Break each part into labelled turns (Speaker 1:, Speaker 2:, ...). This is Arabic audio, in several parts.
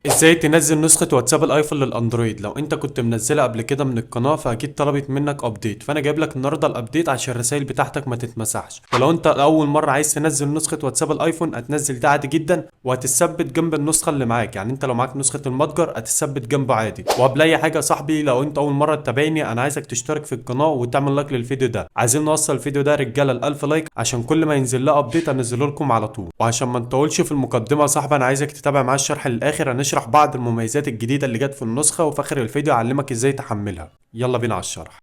Speaker 1: ازاي تنزل نسخة واتساب الايفون للاندرويد؟ لو انت كنت منزلها قبل كده من القناة فاكيد طلبت منك ابديت، فانا جايب لك النهارده الابديت عشان الرسائل بتاعتك ما تتمسحش. ولو انت اول مرة عايز تنزل نسخة واتساب الايفون هتنزل ده عادي جدا، وهتثبت جنب النسخة اللي معاك. يعني انت لو معاك نسخة المتجر هتثبت جنبه عادي. وقبل اي حاجة يا صاحبي، لو انت اول مرة تتابعني انا عايزك تشترك في القناة وتعمل لايك للفيديو ده. عايزين نوصل الفيديو ده رجالة ل1000 لايك عشان كل ما ينزل له ابديت انزله لكم على طول. وعشان ما نطولش في المقدمة يا صاحبي، انا عايزك تتابع معايا الشرح للاخر. هنشرح بعض المميزات الجديدة اللي جت في النسخة، وفي اخر الفيديو اعلمك ازاي تحملها. يلا بينا على الشرح.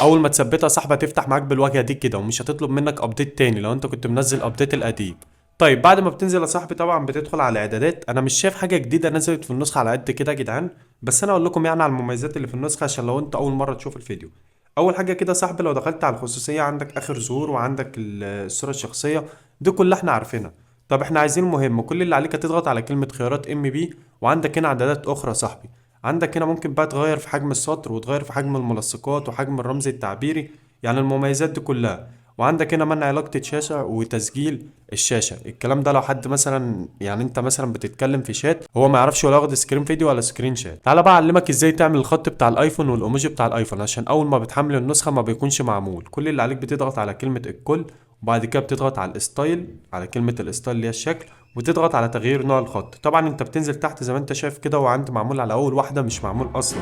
Speaker 1: اول ما تثبتها يا صاحبي هتفتح معاك بالواجهة دي كده، ومش هتطلب منك ابديت تاني لو انت كنت منزل ابديت القديم. طيب بعد ما بتنزل يا صاحبي طبعا بتدخل على اعدادات. انا مش شايف حاجة جديدة نزلت في النسخة على قد كده يا جدعان، بس انا اقول لكم يعني على المميزات اللي في النسخة عشان لو انت اول مرة تشوف الفيديو. اول حاجة كده يا صاحبي، لو دخلت على الخصوصية عندك اخر ظهور وعندك الصورة الشخصية، دي كلها احنا عارفينها. طب احنا عايزين المهم، كل اللي عليك هتضغط على كلمة خيارات ام بي، وعندك هنا اعدادات اخرى يا صاحبي. عندك هنا ممكن بقى تغير في حجم السطر، وتغير في حجم الملصقات وحجم الرمز التعبيري، يعني المميزات دي كلها. وعندك هنا منع لقطة شاشة وتسجيل الشاشة. الكلام ده لو حد مثلا، يعني انت مثلا بتتكلم في شات هو ما يعرفش ولا ياخد سكرين فيديو ولا سكرين شات. تعالى بقى اعلمك ازاي تعمل الخط بتاع الايفون والايموجي بتاع الايفون، عشان اول ما بتحمل النسخة ما بيكونش معمول. كل اللي عليك بتضغط على كلمة الكل، وبعد كده بتضغط على الستايل، على كلمة الستايل اللي هي الشكل، وتضغط على تغيير نوع الخط. طبعا انت بتنزل تحت زي ما انت شايف كده، وعندي معمول على اول واحدة مش معمول اصلا.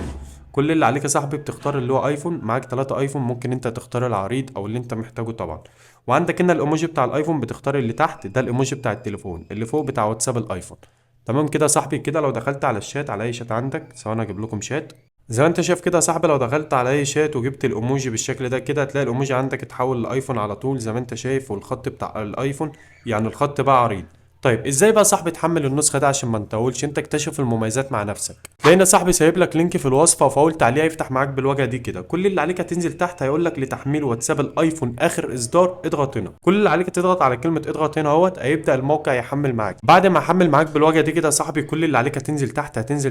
Speaker 1: كل اللي عليك يا صاحبي بتختار اللي هو ايفون. معاك 3 ايفون، ممكن انت تختار العريض او اللي انت محتاجه طبعا. وعندك هنا الايموجي بتاع الايفون بتختار اللي تحت، ده الايموجي بتاع التليفون، اللي فوق بتاع واتساب الايفون. تمام كده يا صاحبي. كده لو دخلت على الشات، على اي شات عندك، سواء اجيب لكم شات زي ما انت شايف كده يا صاحبي، لو دخلت على اي شات وجبت الايموجي بالشكل ده كده، هتلاقي الايموجي عندك اتحول لايفون على طول زي ما انت شايف، والخط بتاع الايفون يعني الخط بقى عريض. طيب ازاي بقى صاحبي تحمل النسخه ده عشان ما نطولش، انت اكتشف المميزات مع نفسك. لقينا صاحبي سايب لك لينك في الوصفه، وفي اول تعليق هيفتح معاك بالواجهه دي كده. كل اللي عليك هتنزل تحت هيقول لك لتحميل واتساب الايفون اخر اصدار اضغط هنا. كل اللي عليك تضغط على كلمه اضغط هنا اهوت، هيبدا الموقع يحمل معاك. بعد ما يحمل معاك بالواجهه دي كده يا صاحبي، كل اللي عليك هتنزل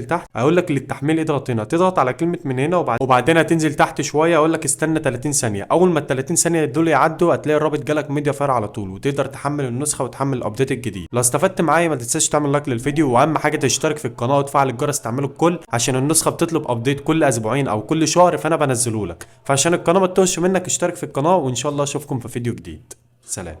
Speaker 1: تحت، هيقول لك للتحميل اضغط هنا، تضغط على كلمه من هنا، وبعدين هتنزل تحت شويه هيقول لك استنى 30 ثانيه. اول ما ال 30 ثانيه دول يعدوا هتلاقي الرابط جالك ميديا فاير على طول، وتقدر تحمل النسخه وتحمل الابديت الجديد. لو استفدت معايا ما تنساش تعمل لايك للفيديو، واهم حاجه تشترك في القناه وتفعل الجرس تعمله الكل، عشان النسخه بتطلب ابديت كل اسبوعين او كل شهر، فانا بنزله لك. فعشان القناه ما تتوهش منك اشترك في القناه، وان شاء الله اشوفكم في فيديو جديد. سلام.